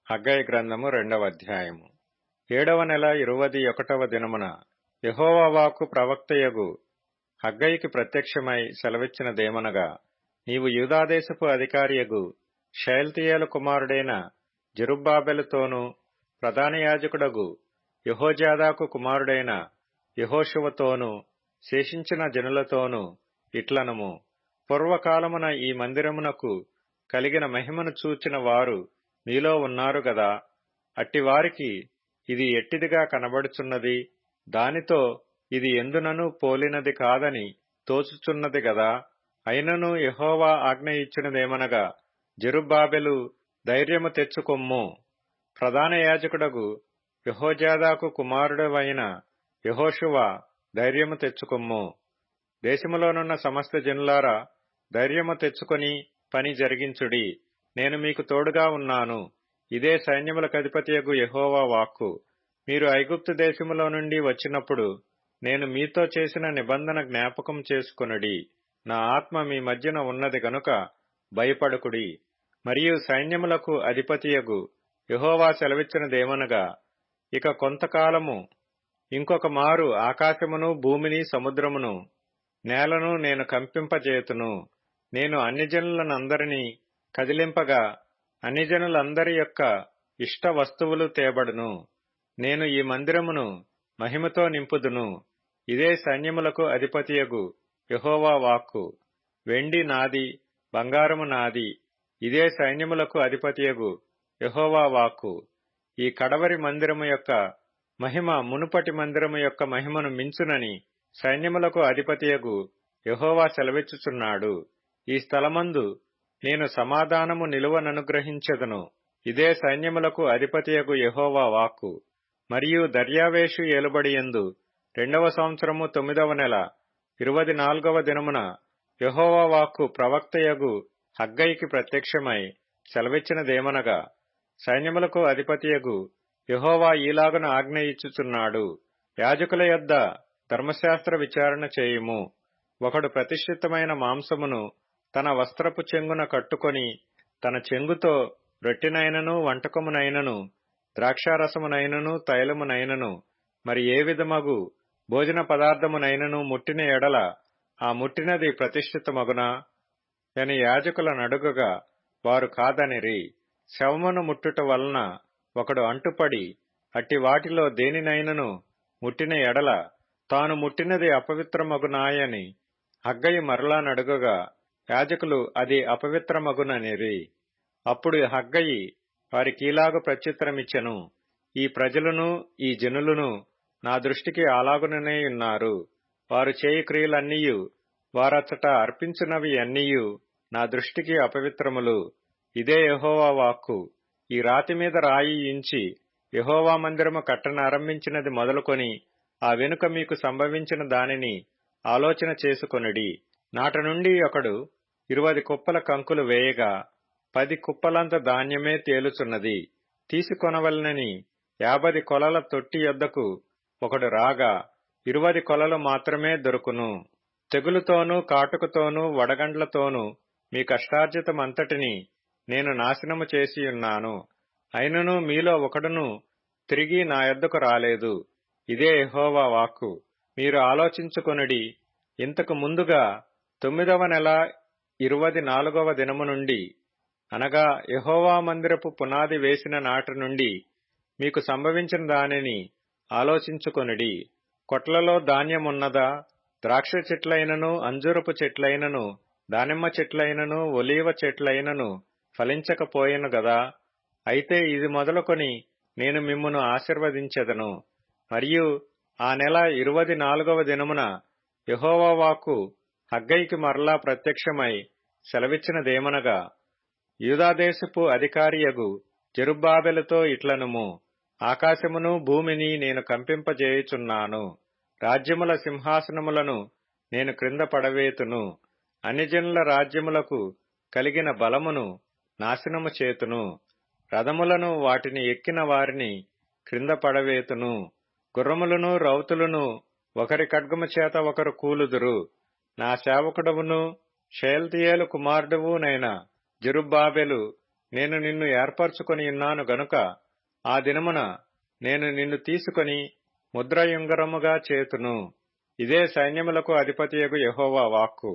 హగ్గయి గ్రంథము 2వ అధ్యాయము. 7వ నెల 21వ దినమున యెహోవా వాక్కు ప్రవక్తయగు హగ్గయికి ప్రత్యక్షమై సెలవిచ్చినదేమనగా, నీవు యూదాదేశపు అధికారియగు షయల్తీయేలు కుమారుడైన జెరుబ్బాబెలుతోనూ ప్రధాన యాజకుడగు యెహోజాదాకు కుమారుడైన యెహోషువతోనూ శేషించిన జనులతోనూ ఇట్లనుము. పూర్వకాలమున ఈ మందిరమునకు కలిగిన మహిమను చూచిన వారు మీలో ఉన్నారు గదా. అట్టివారికి ఇది ఎట్టిదిగా కనబడుచున్నది, దానితో ఇది ఎందునను పోలినది కాదని తోచుచున్నది గదా. అయినను యెహోవా ఆజ్ఞ ఇచ్చినదేమనగా, జెరుబ్బాబెలు ధైర్యము తెచ్చుకొమ్ము. ప్రధాన యాజకుడగు యెహోజాదాకు కుమారుడవైన యెహోషువ ధైర్యము తెచ్చుకొమ్ము. దేశములోనున్న సమస్త జనులారా ధైర్యము తెచ్చుకొని పని జరిగించుడి. నేను మీకు తోడుగా ఉన్నాను. ఇదే సైన్యములకధిపతియగు యెహోవా వాక్కు. మీరు ఐగుప్తు దేశములో నుండి వచ్చినప్పుడు నేను మీతో చేసిన నిబంధన జ్ఞాపకం చేసుకొనుడి. నా ఆత్మ మీ మధ్యన ఉన్నది గనుక భయపడకుడి. మరియు సైన్యములకు అధిపతియగు యెహోవా సెలవిచ్చినదేమనగా, ఇక కొంతకాలము ఇంకొక మారు ఆకాశమును భూమిని సముద్రమును నేలను నేను కంపింపజేతును. నేను అన్యజనులనందరినీ కదిలింపగా అన్యజనులందరి యొక్క ఇష్ట వస్తువులు తేబడును. నేను ఈ మందిరమును మహిమతో నింపుదును. ఇదే సైన్యములకు అధిపతియగు యెహోవా వాక్కు. వెండి నాది, బంగారము నాది. ఇదే సైన్యములకు అధిపతియగు యెహోవా వాక్కు. ఈ కడవరి మందిరము యొక్క మహిమ మునుపటి మందిరము యొక్క మహిమను మించునని సైన్యములకు అధిపతియగు యెహోవా సెలవిచ్చుచున్నాడు. ఈ స్థలమందు నేను సమాధానము నిలువననుగ్రహించెదను. ఇదే సైన్యములకు అధిపతియగు యెహోవా వాక్కు. మరియు దర్యావేషు ఏలుబడియందు 2వ సంవత్సరము 9వ నెల 24వ దినమున యెహోవా వాక్కు ప్రవక్తయగు హగ్గయికి ప్రత్యక్షమై సెలవిచ్చినదేమనగా, సైన్యములకు అధిపతియగు యెహోవా ఈలాగున ఆజ్ఞ ఇచ్చుచున్నాడు. యాజకుల యొద్ద ధర్మశాస్త్ర విచారణ చేయుము. ఒకడు ప్రతిష్ఠితమైన మాంసమును తన వస్త్రపు చెంగున కట్టుకొని తన చెంగుతో రొట్టెనైనను వంటకమునైనను ద్రాక్షారసమునైనను తైలమునైనను మరి ఏ విధమగు భోజన పదార్థమునైనను ముట్టిన ఎడల ఆ ముట్టినది ప్రతిష్ఠితమగునా అని యాజకులనడుగగా వారు కాదనిరి. శవమును ముట్టుట వలన ఒకడు అంటుపడి అట్టి వాటిలో దేనినైనను ముట్టిన ఎడల తాను ముట్టినది అపవిత్రమగునాయని హగ్గయి మరలా నడుగగా యాజకులు అది అపవిత్రమగుననిరి. అప్పుడు హగ్గయి వారికీలాగు ప్రత్యుత్తరమిచ్చెను, ఈ ప్రజలును ఈ జనులును నా దృష్టికి అలాగుననే ఉన్నారు. వారు చేయు క్రియలన్నీయు వారచ్చట అర్పించునవి అన్నీయు నా దృష్టికి అపవిత్రములు. ఇదే యెహోవా వాక్కు. ఈ రాతి మీద రాయి ఇంచి యెహోవా మందిరము కట్టనారంభించినది మొదలుకొని ఆ వెనుక మీకు సంభవించిన దానిని ఆలోచన చేసుకొనుడి. నాట నుండి ఒకడు 20 కుప్పల కంకులు వేయగా 10 కుప్పలంత ధాన్యమే తేలుచున్నది. తీసుకొనవలనని 50 కొలల తొట్టి యొద్దకు ఒకడు రాగా 20 కొలలు మాత్రమే దొరుకును. తెగులుతోనూ కాటుకతోనూ వడగండ్లతోనూ మీ కష్టార్జితమంతటిని నేను నాశనము చేసియున్నాను. అయినను మీలో ఒకడును తిరిగి నా యొద్దకు రాలేదు. ఇదే యెహోవా వాక్కు. మీరు ఆలోచించుకొనుడి. ఇంతకు ముందుగా 9వ నెల 24వ దినము నుండి అనగా యెహోవా మందిరపు పునాది వేసిన నాటి నుండి మీకు సంభవించిన దానిని ఆలోచించుకొనుడి. కొట్లలో ధాన్యమున్నదా? ద్రాక్ష చెట్లైనను అంజూరపు చెట్లైనను దానిమ్మ చెట్లైనను ఒలీవ చెట్లైనను ఫలించకపోయెను గదా. అయితే ఇది మొదలుకొని నేను మిమ్మును ఆశీర్వదించెదను. మరియు ఆ నెల 24వ దినమున యెహోవా వాక్కు హగ్గయికి మరలా ప్రత్యక్షమై సెలవిచ్చినదేమనగా, యూదాదేశపు అధికారియగు జెరుబ్బాబెలుతో ఇట్లనుము. ఆకాశమును భూమిని నేను కంపింపజేయుచున్నాను. రాజ్యముల సింహాసనములను నేను క్రింద పడవేతును. అన్యజనుల రాజ్యములకు కలిగిన బలమును నాశనము చేతును. రథములను వాటిని ఎక్కిన వారిని క్రింద పడవేతును. గుర్రములను రౌతులను ఒకరి ఖడ్గము చేత ఒకరు కూలుదురు. నా సేవకుడవును షయల్తీయేలు కుమారుడవునైన జెరుబ్బాబెలు నేను నిన్ను ఏర్పరచుకొని ఉన్నాను గనుక ఆ దినమున నేను నిన్ను తీసుకొని ముద్రయుంగరముగా చేతును. ఇదే సైన్యములకు అధిపతియగు యెహోవా వాక్కు.